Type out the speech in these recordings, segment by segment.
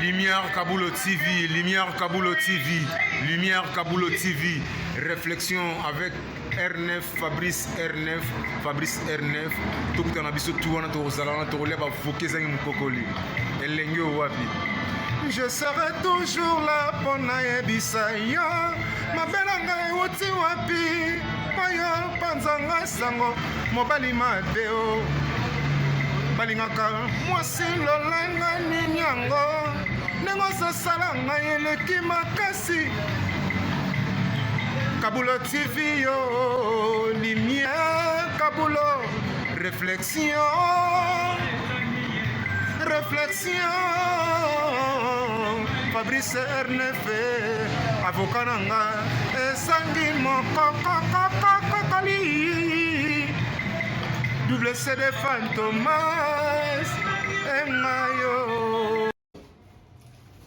Lumière Kaboulo TV, Lumière Kaboulo TV, Lumière Kaboulo TV. Réflexion avec R9, Fabrice R9, Fabrice R9. Tout le monde a vu tout le monde a vu. Je serai toujours là pour naebisa yo. Mabelanga ewuti wapi? Mayo panzanga sango mobali madeo. Balingaka mwasi lolanga ninyango. Nengo sasala ngai eleki makasi. Kaboulo TV yo, lumière Kaboulo, réflexion, réflexion. Fabrice R9, avocat nanga, esangi moko kokokokokoli. Double CD Fantomas, Engayo.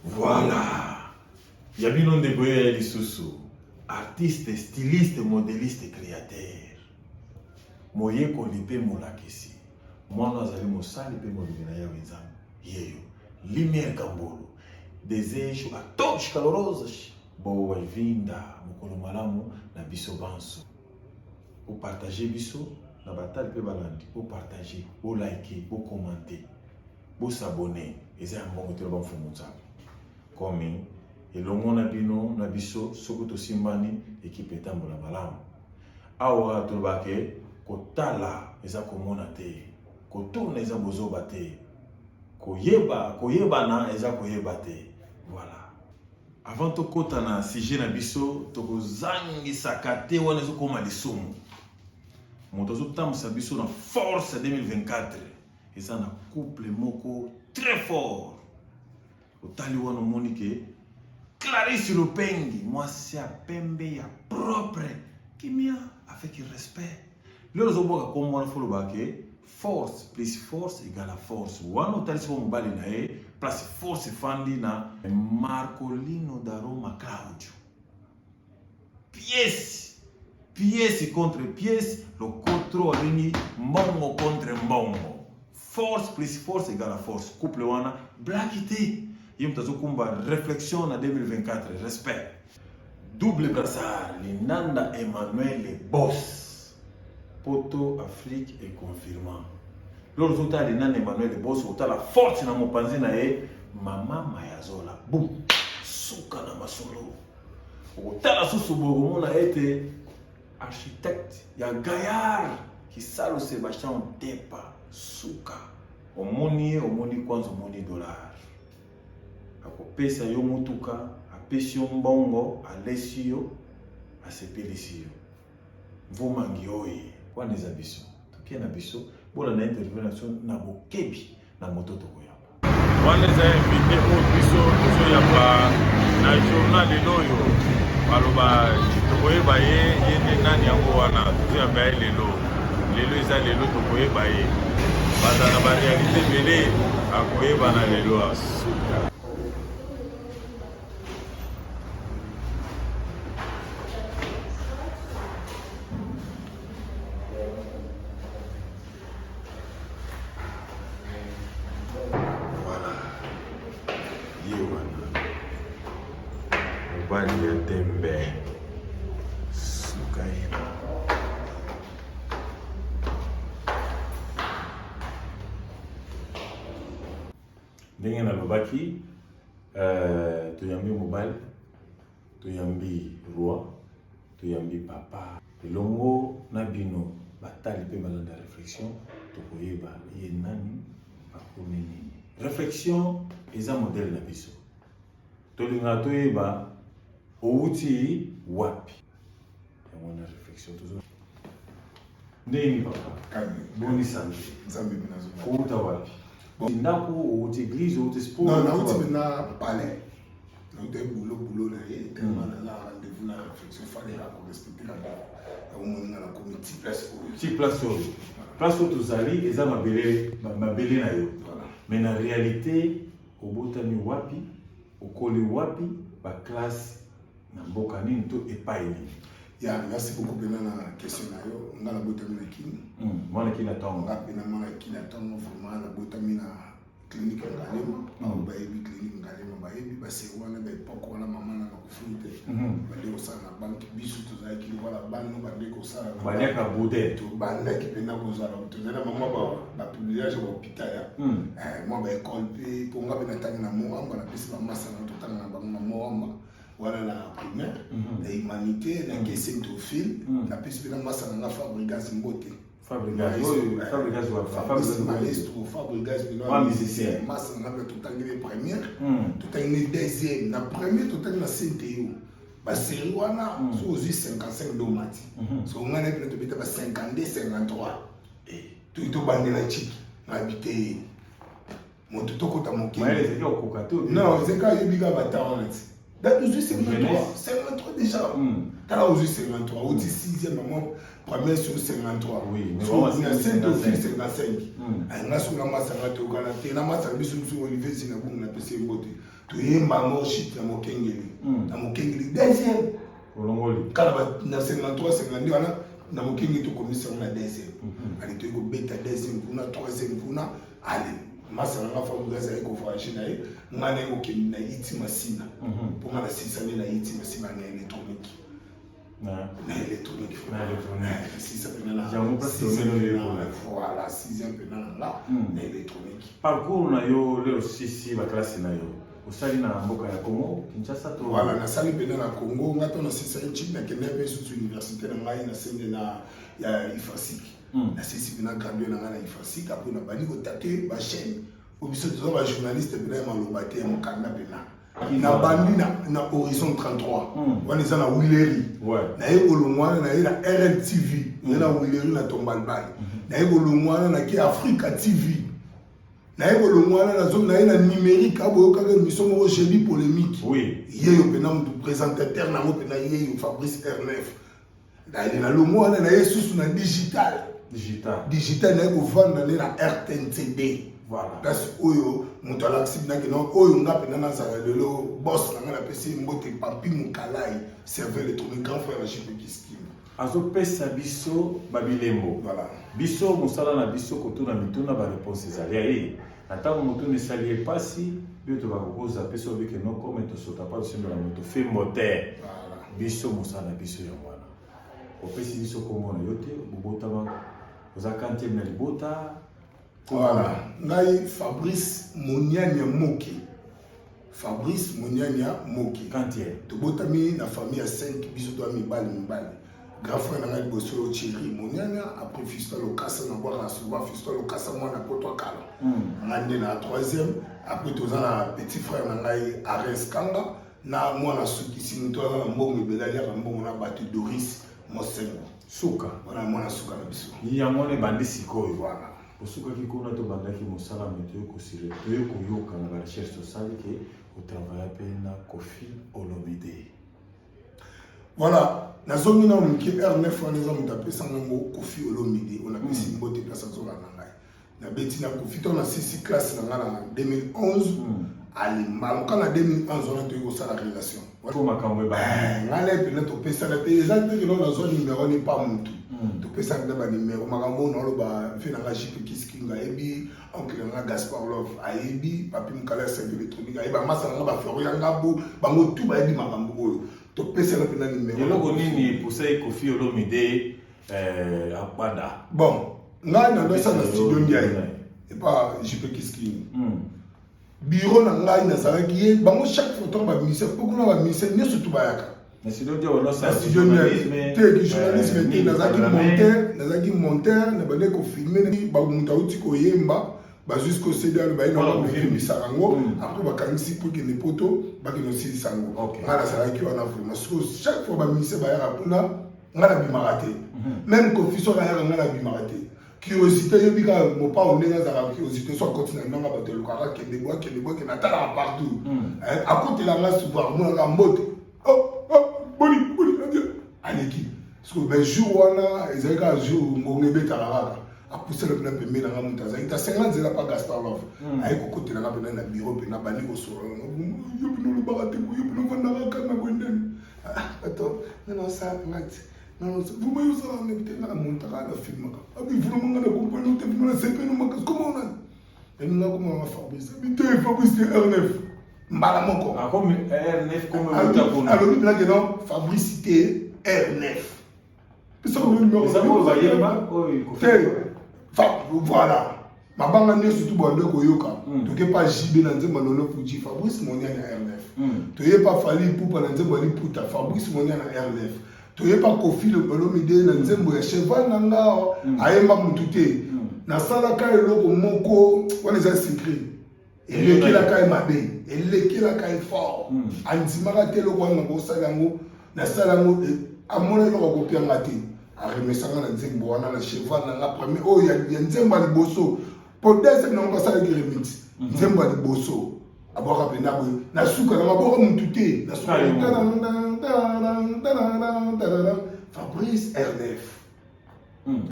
Voilà. Yabino Ndeboye Lisusu. Artiste, styliste, modéliste, créateur. Moye kolipe molakisi. Moi nazali mosali pe molibina ya wenzangu. Yeyo. Lumière Kambolo. Desejo a todos calorosos. Boa vinda mukolo malamu na biso banso. Pour partager biso na batali pe balandi. Pour partager, pour liker, pour commenter, pour s'abonner. Eza mbongo te ba mfumunza. Comme elongo na bino na biso soko tosimbani ekipe etambola malamu awa tolobake kotala eza komona te kotourna eza bozoba te koyebana eza koyeba te. Voilà, avant tokota na sujet na biso tokozangisaka te wana ezokoma lisumu moto azotambusa biso na force 2024 eza na couple moko très fort otali wana omoni ke Clarisse Lupengi, moi c'est à pembe ya propre, kimia avec respect. Le zoboka comme moi faut le force plus force égale à force. One otali so mbali na plus force fandi na Marcolino d'Aroma Claudio. Pièce contre pièce, le contrôle vini mbongo contre mbongo. Force plus force égale à force. Couple wana blackité. Yimtazokumba réflexion en 2024, respect. Double brassard, Linanda Emmanuel les boss. Poto Afrique est confirmant. L'autre jour, Linanda Emmanuel les boss, on a la force dans mon panzi na Mama Mayazola. Boum, souka na masolo. On a la sous on a été architecte. Il y a Gaillard qui salo Sébastien Tepa, souka. Au moni kwanza moni dollar. Akopesa yo mutuka, apesi yo mbongo, alesi yo, asepelisi yo. Mvumangi oye, wana eza biso. Tokie na biso, bola na intervention na bokebi na moto tokoyamba. Wana eza invité o biso tozoyamba na journal lelo. Baloba tokoyeba ye nde nani yango wana tozoyamba ye lelo. Lelo eza lelo tokoyeba ye. Baza na ba réalité bele akoyeba na lelo asuka. Bani ya tembe sukaina ndenge na lobaki toyambi mobile toyambi roi toyambi papa elongo na bino batali pe balanda réflexion tokoyeba ye nani akomi nini réflexion eza modèle na biso tolinga toyeba outi wapi on a réflexion toujours ndeni papa boni santé nzambe binazo outa wapi ndako outi église outi sport non na outi na palais na outi boulot na ye tellement na rendez-vous na réflexion fallait respecter la date au moins na comité place où tozali eza mabele na yo mais na réalité obotani wapi okoli wapi ba classe na mboka nini to epai nini. Ya, merci beaucoup pour la question na yo. On a la botamina kini. Mwana kina tongo. On a pena mwana kina tongo vraiment la botamina clinique ngalema. On ba ebi clinique ngalema c'est on a des époques on a maman na kufite bali ko sana banque bisu to za ki wala banu bali ko sana bali ka bude to banda ki pena ko za to na maman ba publiage au hôpital moi ba école pe pour nga bena tanga na mo amba na pesa massa na to tanga na bango na mo amba wala la primaire la humanité la question to fil la pesa bena massa na Fabregas Mbote Fabregas musicien massa na ba to tanga les première to tanga les deuxième na première to tanga na CTO ba série wana so aux 55 domati so ngana pe to bita ba 52 53 et to bandela chiki na habité mon tout côté mon qui non c'est quand il biga ba talent dans 53 déjà t'as aux 53 au 6e maman première sur 53 oui mais on a 5 office 55 nga sur la masse na to kana te na masse biso sur Olivier Zinabou na PC Mbote to yemba mo shit na mokengeli deuxième olongoli kana na 53 52 wana na mokengeli to commission na deuxième ali to ko beta deuxième kuna troisième kuna ali massa na Fabregas ay ko voyager na ngane ko kemi na iti masina pour na 600 na iti masina na électronique na électronique si ça peut na voilà 6e pénal là na électronique parcours na yo le sisi ba classe na yo osali na mboka ya Congo Kinshasa to voilà na sali pénal na Congo ngato na 6e chip na kende pe sur université na ngai na sende na ya IFASIC na sisi bina gradué na ngana IFASIC après na bani ko tater ba chaîne obiso to ba journaliste bina malobate ya mokanda bina na bandi na horizon 33 wana za na Wileri na ekolongwana na ila RNTV na Wileri na Tombalbal na ekolongwana na ki Africa TV na ekolongwana na zone na ila numérique abo kaka mission mo jeudi polémique yeyo bina mu présentateur na mo bina yeyo Fabrice R9 na lo mwana na yesusu na digital na ko vanda na RTNTB voilà parce oyo muto alaxi na kino oyo ngape na nazala lelo boss na ngana pesi Mbote papi mukalai serveur électronique grand frère JP Kiskim azo pesa biso babilembo voilà biso musala na biso kotuna mituna ba réponse ezali atango mutune sali pasi bioto ba koza pesa obike no comme to sota pa simba na moto fait moteur voilà biso musala biso ya mwana opesi biso komona yote bobotama oza kantième na libota. Voilà, ngai Fabrice Moniania Moki. Kantier. To botami na famille à 5 biso to mibali. Grand frère na ngai boso Thierry Moniania après Fiston Lokasa na boire souvent Fiston Lokasa moi na poto kala. Ngande na 3e après to na petit frère na ngai Ares Kanga na moi na suki simuto na mbongo belali ya mbongo na batu Doris Mosengo. Suka. Voilà moi na suka na biso. Ya mone bandi sikoyo. Voilà. Osuka kikuna to bandaki mosala meteo ko sire to ko yoka na recherche sociale ke au travail pena Kofi Olomide. Voilà, nazomi na mki R9 wana za mutapesa ngo Kofi Olomide on a pesi Mbote place azola na ngai. Na beti na Kofi to na 6 classe na ngala 2011 ali maluka na 2011 on a to ko sala relation. Ko makambo ba. Ngale pele to pesa na pe exactement que na zone numéro ni pas mutu. To pesa na ba numéro makambo na lo ba fe na JP Kiskinga ebi oncle na Gaspard Love ayebi papi mukala service électronique ayeba masa na ba Florian Ngabo bango tout ba ebi makambo oyo. To pesa na pena numéro. Yeloko nini poussé Kofi Olomide apada. Bon, ngai na ndosa na studio ndiaye. Et pas JP Kiskinga. Bureau na ngai na salaki bango chaque photo ba ministère beaucoup na ba ministère ne surtout ba yaka. Mais studio ndio ono sa journalisme te nazaki monteur na bande ko filmer ba muta uti ko yemba ba jusqu'au CDL ba ina ko filmer sarango après ba kangisi pour que les poteaux ba que no sisi sango ngala salaki wana vraiment chaque fois ba ministère ba yaka kuna ngala bi marate même confusion ba yaka ngala bi marate curiosité yobika mo pa on est dans curiosité soit continue nanga ba te lokara ke de bois que na tala partout à côté la masse souvent mo la Mbote boni aleki parce que ben jour wana ezaka jour ngongebe tarara a pousser le plan pembe na ngamuta za ita 50 zela pa Gaspard Love ay ko côté na bena na bureau pe na bani ko soro yo bino lo bagate ko yo bino vanda ka na kwendeni attends non ça mat non vous me usez la nebite na monta ka na film ka abi vraiment na compagnie te bino na sepe no makas comment on a et nous comme Fabrice bité Fabrice R9 mbala moko comme R9 comme alobi bilaki non Fabrice te R9 voilà mabanga nyonso surtout bande koyoka toke pas JB na nzembo nono Fuji Fabrice Monia na R9 toye pas Fali Ipupa na nzembo ali Puta Fabrice Monia na R9 toye pas Kofi le Olomide na nzembo ya cheval na ngao ayemba mutu te nasalaka eloko moko wana eza secret elekelaka ye mabe elekelaka ye fort andimaka te eloko wana nakosala yango nasala yango amona eloko akopianga te aremesanga na nzembo wana na cheval na nga premier oyo ya nzembo ya liboso po deuxième nango basalaki remix nzembo ya liboso abwaka mpena boye nasuka nanga abwaka mutu te nasuka Fabrice R9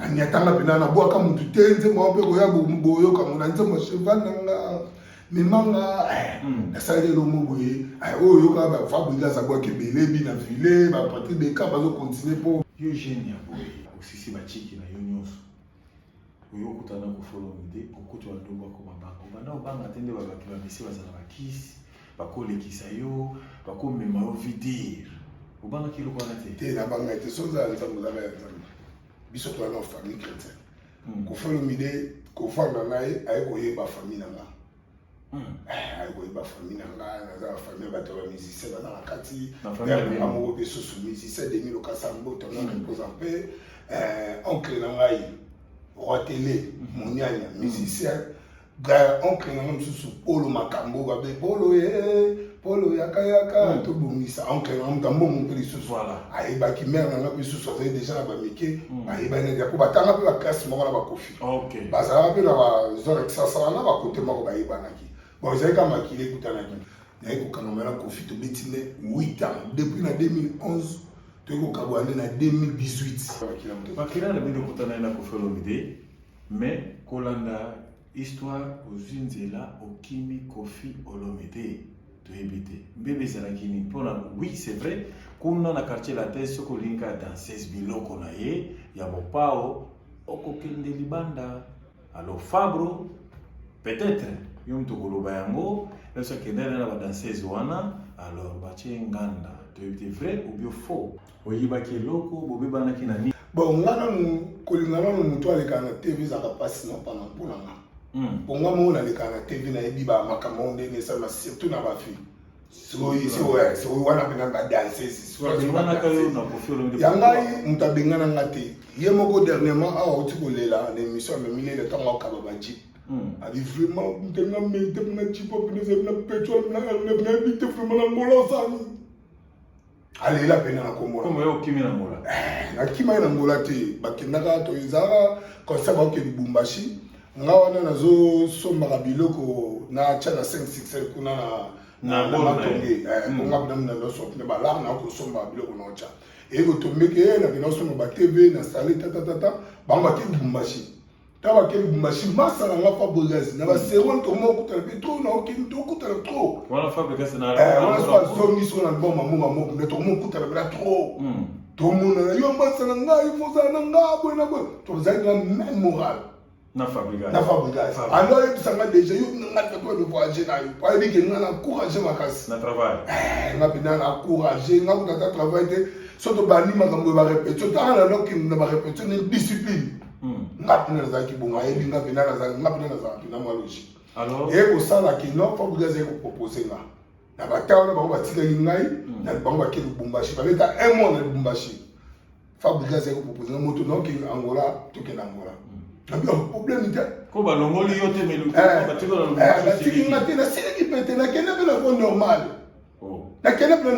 anyatanga mpena nabwaka mutu te nzembo wa mpe koya boyokango na nzembo ya cheval nanga memanga nasalaki elomo boye oyo oyokaka bafabrikas abwaki ebele bi na vile bapatri beka bazokontinue mpo yo jeune ya boye osisi bachiki na yo nyonso oyo okutana kofolomide okuti bandongo akoma bango banda obanga te nde babaki bamisi bazala bakisi bakolekisa yo bakomema yo vidire obangaki eloko wana te te nabanga te sozala nzambe ozala ya nzambe biso toza na famille chrétien kofolomide kofanda na ye aye koyeba famille na nga aye koyeba famille na nga naza na famille bato ya bamusicien baza na kati nga moko mpe susu musicien demi lokasambo tona reposa mpe oncle na ngai roi tele monianya musicien oncle na ngai mosusu polo makambo babe polo yakayaka tobongisa oncle na ngai mutambongo mpe lisusu ayebaki mare na ngai mpe lisusu azali deja na bamike ayebani po batanga mpe baklase moko na bakofi bazalaka mpe na bazore kisasa wana bakote moko bayebanaki bon ezalika makili ekutanaki naye kokangama na kofi tobeti ne 8 ans depuis na 2011 toyei kokabwa nde na 2018 bakila na bino okutana ye na Kofi Olomide mais kolanda histoire ozwi nzela okimi Kofi Olomide toyebi te mbebe ezalaki nini mpona oui c'est vrai kuna na quartier latin soki olingi kaka danseuse biloko na ye ya mopao okokende libanda alo Fabro peut-être yo mutu koloba yango nyonso akendele na badanseuse wana alors batie nganda toyebi te vrai ou bien faux oyibaki eloko bobebanaki na nini bon nga nanu kolinga nanu motu alekaka na tv ezalaka mpasi na mpana mpona nga bonga moko nalekaka na tv nayebi bamakambo ndenge esalema surtout na bafille soki wana mpena badanseuse ya ngai moto abengananga te ye moko dernièrement awa oti kolela na émission amemilele ntango akaba bajip ali vraiment ntenga mete mna chipo pene na petrol na herbe na bite vraiment na ngola sani alela pena na kombola comme yo kimi na ngola na kima na ngola te bakendaka to ezara concert ba ke Lubumbashi nga wana nazo somba biloko na chana 5-6 kuna na matonge bonga bina na so ne balar na ko somba biloko na cha e ko tombeke na bina somba ba TV na installer tata banga ke Lubumbashi taba ke Lubumbashi masala nga Fabrice na ba seron to mo kutala petro na okin to kutala trop wana Fabrice na wana so zomi so na bon mamu ne to mo kutala bla trop to mo na yo masala nga ifo za na nga bo na bo to za nga même moral na Fabrice alors ebisanga déjà yo nga to de voyager na yo pa ebi ke nga na encourager makasi na travail nga pina na encourager nga ko travail te soto bani makambo ba répétition ta na loki na ba répétition ni discipline nga pina za ki bonga ebi nga pina za pina maloji alors et ko sala ki non pas vous avez proposer nga na bataona ba batika ngai na bango ba ke Lubumbashi ba beta un mois na Lubumbashi Fabrice a proposé moto non ki Angola to ke Angola problème te ko balongoli yo te melu batiko na Lubumbashi batiki ngate na sele ki pete na kena bela ko normal na kena bela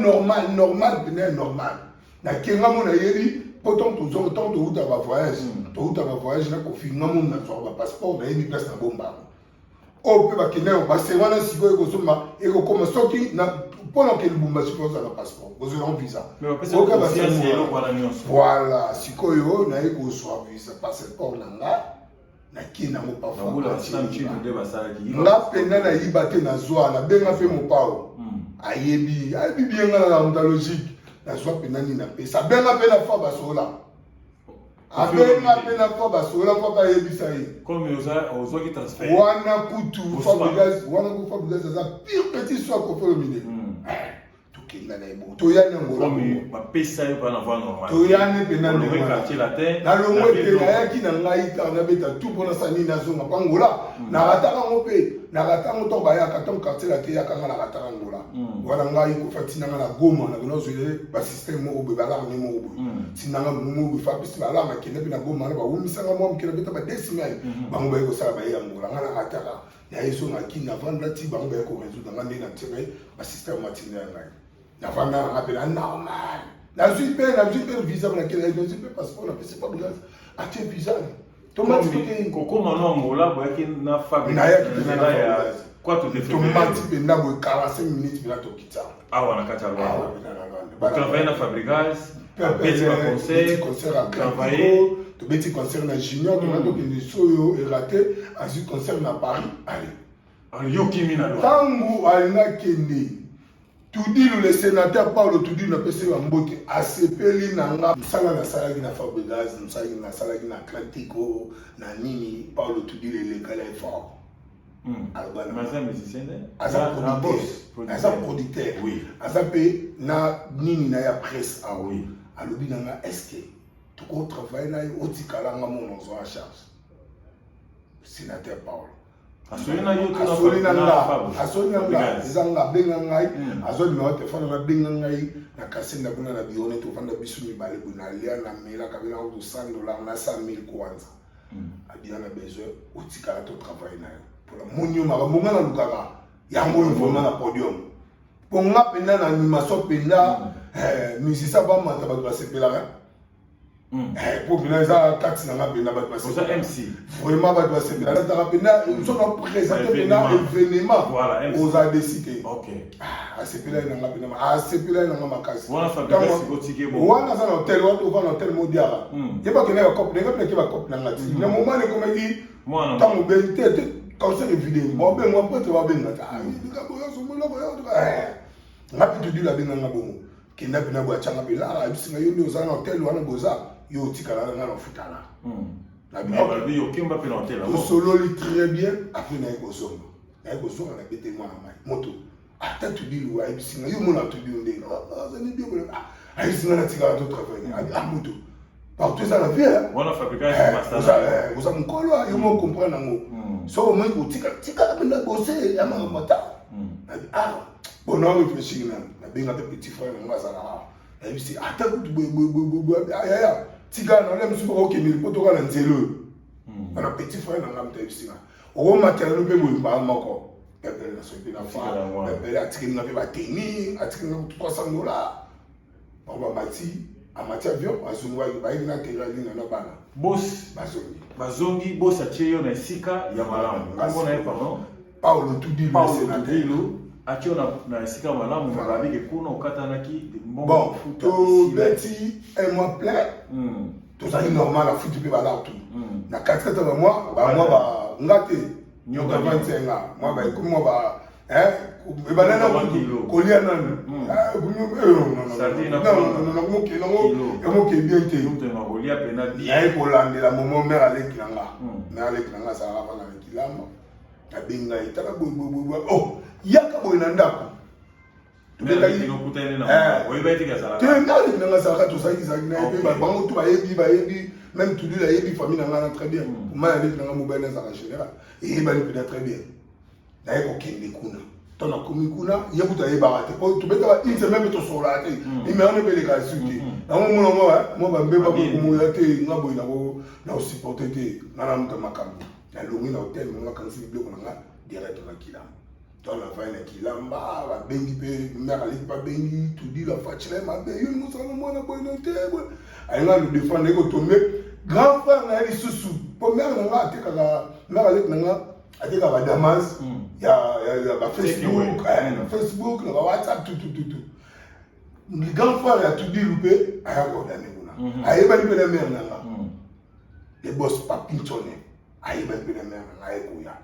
normal bena normal na kenga mo na yeri pourtant toujours temps de route à voyage na ko finga mo na so ba passeport na yemi place na bomba o pe ba kena ba se wana siko e ko soma e ko koma soki na pendant que Lubumbashi pose un passeport vous avez un visa voilà siko yo na e ko so visa passeport na nga na kina mo pa nga pena na yiba te na zwa na benga pe mo pao ayebi bien na logique na zwa pena ni na pe sa benga pe na fa basola abenga mpe na fois basola mpo bayebisa ye comme ozwaki transfert wana kutu Fabregas aza pire petit soit Koffi Olomide tokenda na ye bongo toyani yango bapesa yo mpona voir normal toyani mpe na ndenge quartier latin nalongo ete nayaki na ngai kaka nabeta tu mpona sani nazonga mpa ngola nakataka yango mpe nakataka yango ntango bayaka ntango quartier latin eyaka nga nakataka ngola wana ngai kofa tinanga na goma nakona ozwele basysteme moko boye balarme moko boye tinanga momo boye fa pesi balarme akende mpe na goma wana bawumisanga mwa mokena beta badesimai bango baye kosala baye ya ngola nga nakataka yayezongaki navandra ti bango baye koresoudre nga nde natika ye basysteme matinda ya ngai navanda nanga mpe na normal nazwi mpe visa nakela nazwi mpe passeport napesi Fabregas atie visa kokoma no angola boyaki na tomati mpe ndambo 45 minutes mpena tokita awa na kati ya Rwanda travaille na Fabregas abeti concert à Craco tobeti concert na Junior tona tokende soyo erate azwi concert na Paris ale yokimi na ntango alinga kende Tudilu le sénateur Paulo Tudilu na pese wa mbote asepeli na nga msala na salaki na Fabregas msala na salaki na Atlantico na nini Paulo Tudilu elekala fort Maza musicien asa producteur oui asa pe na nini na ya presse oui alobi na nga est-ce que tu ko travailler na otikala nga mon zo en charge sénateur Paulo asolina ezanga benga ngai azolima telefone na benga ngai na kasenda kuna na bione to fanda bisu mibale kuna lia na mela kabila ko $100 na 100,000 kwanza abia na besoin otikala to travailler na yo pour la monyo makambo na lukaka yango vraiment na podium ponga penda na animation penda musicien ba mata ba basepela pour bien ça taxi na ngabena ba basepela MC vraiment ba basepela na tapena ils sont présentés na événement voilà aux a décidé OK asepela na ngabena asepela na ngamakasi wana Fabregas sikotike bo wana za hotel wato va hotel modiara yeba kena ba cop nenga pleke ba cop na ngati na moment ne comme dit mwana tango bente concert vidéo mo ben mo pote wa benga ta ndika boyo somola boyo ngapi tudi la benga ngabongo kenda pena bo achanga bela bisinga yo ndio za hotel wana boza yo tikala na futala na bi yo kimba pena hotel la solo li très bien après na ekosonga na bete mwana mai moto ata tudi lu wa bisinga yo mona tudi onde za ni bien bola ai singa na tikala to travailler moto partout ça la vie wana Fabregas master vous avez mukolo yo mo comprendre ngo so mo ko tika benda bosser ya mata bon non réfléchir na benga pe petit frère nga za na et puis ata ya tika na le msuba ko kemili poto na nzelo na petit frère nga mta bisinga o matériel pe boimba mako pepe na so pe na fa pepe atiki nga pe ba teni atiki nga $300 on va bâti en matière avion azungwa bayi na terali na bana boss bazongi boss acheyo na sika ya malamu ngombo na pardon Paulo Tudilu achio na sika malamu mababike kuna ukatanaki bon to beti un mois plein to ça normal la foot pe ba là tout na 4 ba mois ba ngate nyoka 25 moi ba comme moi ba banana kolia nani bien kolandela momo mère aleki nanga sala bana kilamba abinga itaka boy oh yaka boy na ndako nanga sala to saki na bango to bayebi même tout la yebi famille nanga très bien moi avec nanga mobile na sala général et bali peut très bien d'ailleurs kokende kuna tona komikuna yekuta yeba te po tubeta ba une semaine to sola te mais on ne peut les calculer na mo ba mbeba ko mo ya te ngabo ina ko na supporter te na mta makambo na longi na hotel mo kansi bloko na direct na kilamba dans la fin na kilamba ba bengi pe mera li pa bengi tu di la fachile ma be yo mo sana mo na boy na te ay nga le défendre ko tomber grand frère na ali susu po mera na te kala mera li na atika ba Damas ya Facebook na WhatsApp tout le grand frère a tout dit loupé aya ko dane kuna ayeba ni pena mère nanga le boss papinchone ayeba ni pena mère nanga ayekuya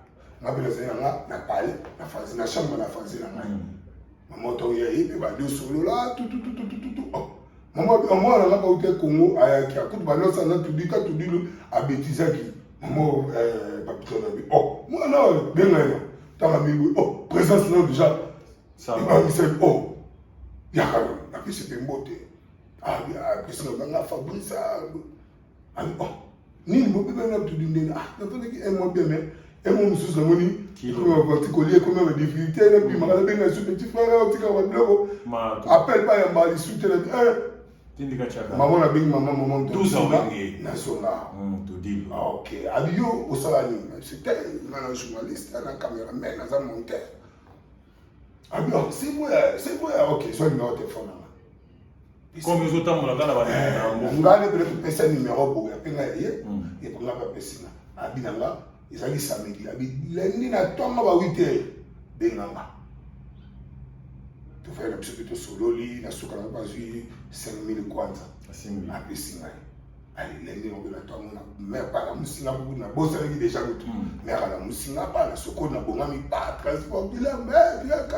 ngabela sena nga na pale na fazi na chambre na fazi na ngai mamoto ya ipe ba deux solo là tout oh Maman on a pas au Congo qui a coup de balance ça tout dit quand tout dit à bêtisaki. Maman papito na bi. Oh, moi non, bien là. Tant ami oh, présence là déjà. Ça va me dire oh. Ya la puis c'était beauté. Ah, puis ça va Fabrice ah oh. Ni le bébé n'a tout dit ah, donc il est moi bien mais et mon sous la monnaie qui va particulier comme une difficulté et puis m'a bien sur petit frère au petit camarade appelle pas un mari soutien maman a bien maman 12 ans national to deal OK adio au salani c'était un journaliste un caméraman un monteur adio c'est moi OK soit numéro de téléphone comme les autres on a on va le passer numéro pour appeler et pour la passer abinanga ezali samedi lundi na tonga ba 8h benganga to faire le petit sololi na suka na bazui 5000 kwanza asimbi apesi ngai ali lundi on na tonga na mais pas la musinga na bossa qui déjà tout mais la musinga pas la soko na bongami pas transport bila mais bien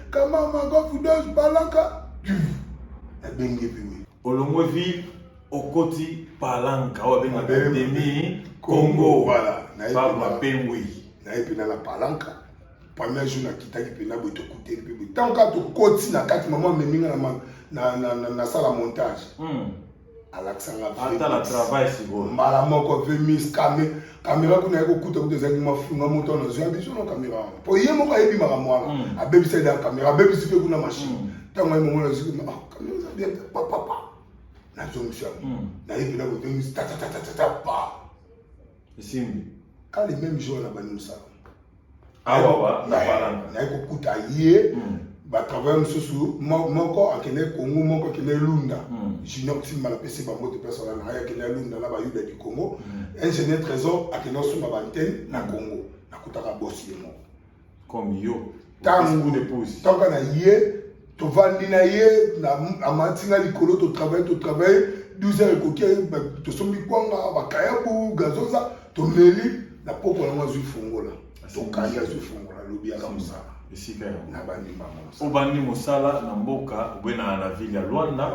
kama manga fudos balanka na bengi piwi olongo ville okoti palanka o benga demi Congo voilà Papa Pengui na epi na la palanka premier jour na kitaki pena boto kuter pe tant ka to koti na kati maman meminga na sala montage alaksanga ata la travail si bon mala moko vemis caméra kuna eko kuta kuta zaki mafunga moto na zwa biso na caméra po ye moko ebi maka mwana abebi side ya caméra abebi sipe kuna machine tango mo mona ziki ma caméra ça bien papa na zomisha na epi na boto mis ta pa isimbi quand les mêmes jours na bani musala awa na palanka na ekokuta ye batravaille mosusu moko akende Congo moko akende Lunda junior timba la pesi bango te personne na akende Lunda na bayuda du Congo ingénieur trésor akende osomba bantenne na Congo nakutaka bosi ye moko comme yo tango d'épouse tango na ye tovandi na ye na amatinga likolo to travaille 12 heures ekoki tosombi kwanga bakayabu gazoza tomeli na poko na mazwi fungola tokaya zwi fungola lobi ya musala esika na bandimba obandi mosala na mboka obena na ville ya Luanda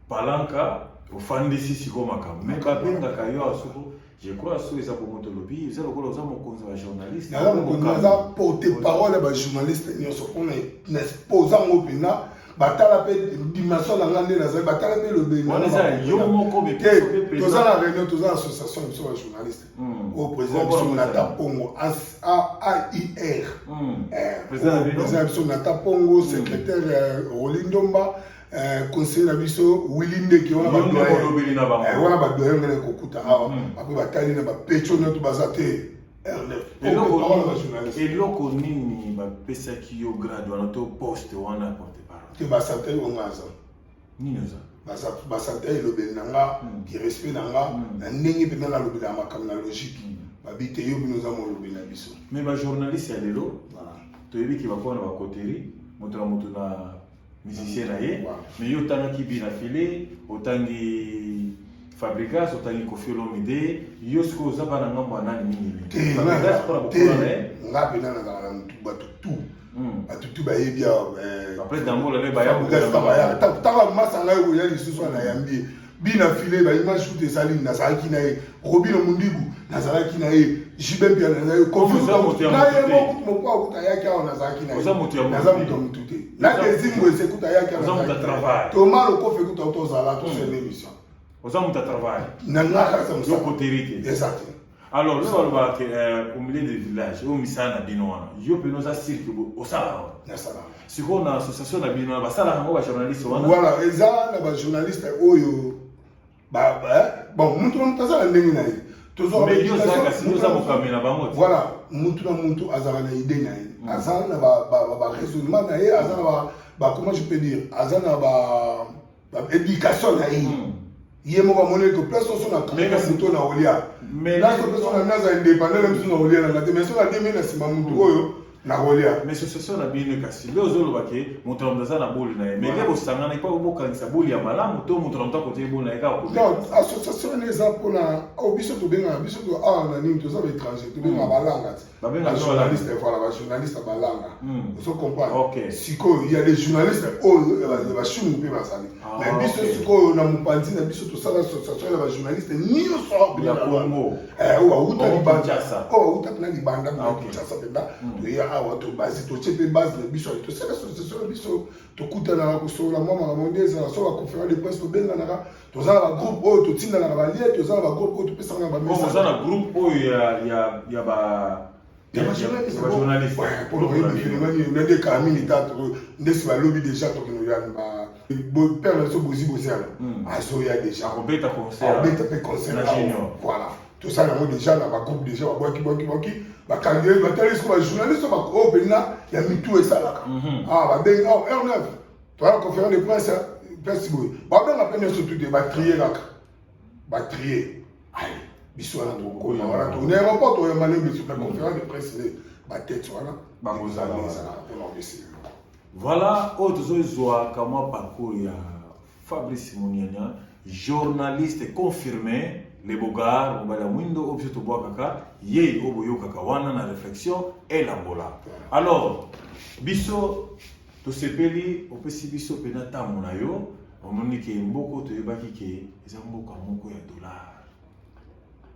palanka ofandisi siko makambo me babengaka yo asuko je crois so eza komoto lobi eza lokola oza mokonzi wa journaliste na mokonzi aza porte parole ya bajournaliste nyonso mpona na exposa ngo mpena batala mpe dimension na nga nde nazali batala mpe lobeni toza na réunion toza na association biso ya journaliste oyo président biso nata pongo AIR président biso nata pongo secrétaire Rolindomba conseiller na biso Willy Ndeki wana badoyen ngene kokuta awa ape batali na bapecho nyoto baza te eloko nini bapesaki yo grade wana to poste wana porte parole te basante onga aza nini oza basante elobeli na nga ki respect na nga na ndenge mpenza nalobeli ya makambo na logique babi te yo bino oza molobeli na biso mais bajournaliste ya lelo toyebiki bakona na bakoteri moto na moto na musicien na ye mais yo otangaki bina file otangi Fabrikas otangi Koffi Olomide yo siko oza bana ngambo ya nani mingi nga pena nazala na batutu batutu bayebi après dangola ne bayatanga masanga oyo ya lisusu na yambi bina file baimage shoot esali nazalaki na ye Robino Mundibu nazalaki na ye Jibe Mpia nazalaki moko akuta yaki awa nazalaki na ye naza moto ya mutu te na dezingo esekuta yaki awa Thomas Lokofe ekuta tozala tosene émission oza muta travail na ngaka sa musa côté exact alors le va au milieu des villages au misana binoana yo penoza cirque au sala na sala siko na association na binoana ba sala ngo ba journaliste wana voilà eza na ba journaliste oyo bon mutu na mutazala ndenge na ye tozo mais yo zaka sino za mokamena ba moti voilà mutu na mutu azala na idée na ye azala na ba raisonnement na ye azala ba comment je peux dire azala na ba éducation na ye ye moko amoni ke place oso na kaka moto na olia place oso na naza indépendant na biso na olia na te mais so na demi na nsima mutu oyo na rolia mais association na bino kasi le ozoloba ke moto na mdaza na boli na ye mais lebo sangana ipa obokangisa boli ya malamu to moto na mta kote boli na ye ka ko non association eza mpona biso tobengana biso to awa na nini toza baétranger tobengana balanga bajournaliste voilà bajournaliste balanga ozo comprendre sikoyo ya des journalistes oyo bashungu mpe bazali mais biso sikoyo na mopanzi na biso tosala association ya bajournaliste nyonso ya Congo oyo awuta na libanda kinshasa mpenza toya awa tobasi totie mpe base na biso tosala association na biso tokutanaka kosolola mwa makambo nde ezala so baconférence de presse tobenganaka toza na bagroupe oyo totindanaka balie toza na bagroupe oyo topesaka na bamessage oza na groupe oyo ya bajournaliste nde kamini tata ndesi balobi déjà tokinoyana père na biso bozi bozala azoya déjà akobeta concert mpe concert voilà tosala yango déjà na bagroupe déjà babwaki bakandidate batali siko bajournaliste oyo mpenza ya mitu esalaka babengi awa R9 toala conférence de presse boye babenga mpe nyonso tude batrie kaka batrie biso wana tokoma wana na aéroport toyambana biso na conférence de presse batete wana bakozala mpona obesili voilà oyo tozoezwaka mwa parcours ya Fabrice Muniania journaliste confirmé le bogar mobali ya mwindo oyo biso tobwakaka ye oyo boyokaka wana na réflexion elambola alors biso tosepeli opesi biso mpena ntango na yo omoni ke mboko toyebaki ke eza mboka moko ya dollar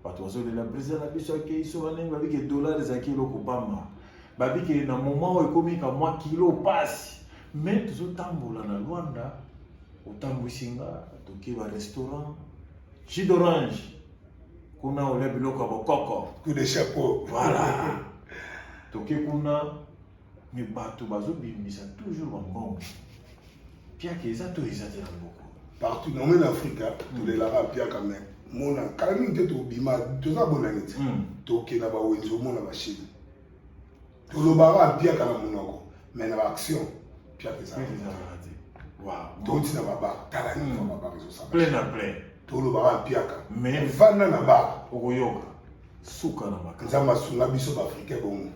bato bazolela président na biso ake iso banengi babike dollar ezalaki eloko pamba babike na moment oyo ekomi ka mwa kilo pasi mais tozotambola na Luanda otambwisinga toke ba restaurant jus d'orange kuna olia biloko ya bokoko coup de chapeau voilà toke kuna me bato bazobimisa toujours bambongo piaka eza to eza te na mboko partout na moni afrika tolelaka piaka me mona kala mingi te tobima toza bonani te tokenda bawenzi omona bashini tolobaka piaka na monoko me na baaction piaka ezalaka te touti na babar tala nini na babar ezosala plein à plein tolobaka piaka mais vanda na bar okoyoka suka na makasi nzambe asunga biso baafricain bongo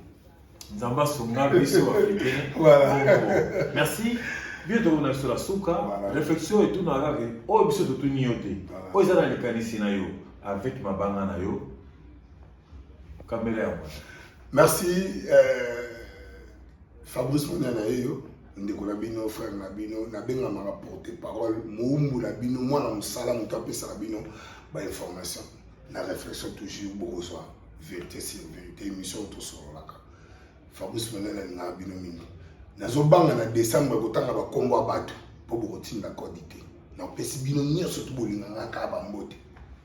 nzambe asunga biso africain merci bientôt on a sur la suka réflexion et tout na kaka oyo biso totuni yo te oyo eza na likanisi na yo avec mabanga na yo kamera ya mwana merci Fabrice Muniania yo ndeko na bino frère na bino nabengamaka porte parole moumbu na bino mwana mosala moto apesaka bino bainformation na réflexion toujours bokozwa vérité sur vérité émission tosololaka Fabrice Muniania alingaka bino mingi nazobanga na décembre kotanga bakombo ya bato mpo bokotinda kodi te napesi bino nyonso to bolinganga kaka bambote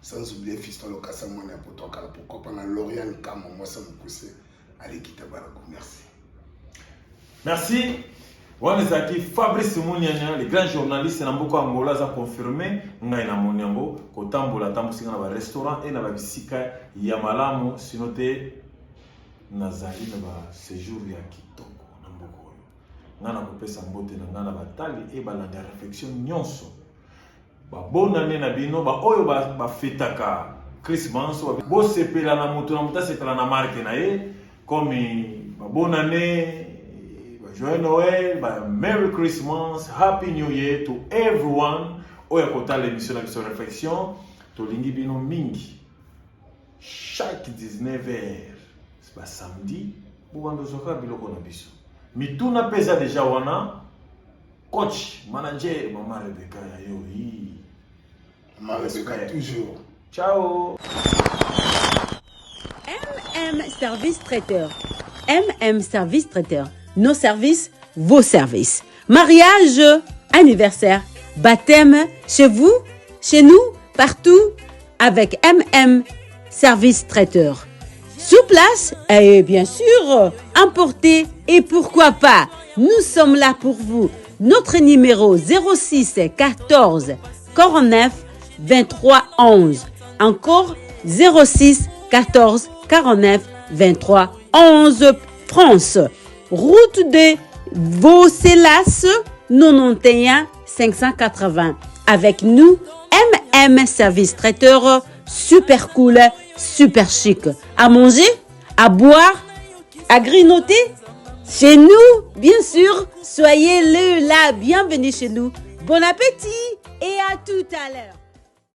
sans oublier fiston lokasa mwana ya poto akala pourquoi pas na Lorian Kama mwasa mokuse alekita barako merci wana ezalaki Fabrice Muniania le grand journaliste na mboka ya Angola aza confirmé ngai na moni yango kotambola tambosinga na barestaurant e na babisika ya malamu sino te nazali na baséjour ya kitoko na mboka oyo ngai nakopesa mbote na ngai na batali e balanda ya réflexion nyonso babonane na bino baoyo bafetaka Christmas bosepela na moto na moto asepela na marke na ye comme babonane Joyeux Noël, Merry Christmas, Happy New Year to everyone. Oya kota l'émission de réflexion, to lingi bino mingi. Chaque 19h, c'est samedi, bouando zoka biloko na biso. Mituna pesa déjà wana, coach, manager, maman Rebecca ya yo yi. Maman Rebecca toujours. Ciao. Service traiteur. Service traiteur. Nos services, vos services. Mariage, anniversaire, baptême, chez vous, chez nous, partout, avec Service traiteur. Sur place et bien sûr, importé et pourquoi pas, nous sommes là pour vous. Notre numéro 06 14 49 23 11. Encore 06 14 49 23 11 France. Route de Vaucelas 91 580. Avec nous, Service traiteur, super cool, super chic. À manger, à boire, à grignoter, Chez nous, bien sûr, soyez là, bienvenue chez nous. Bon appétit et à tout à l'heure.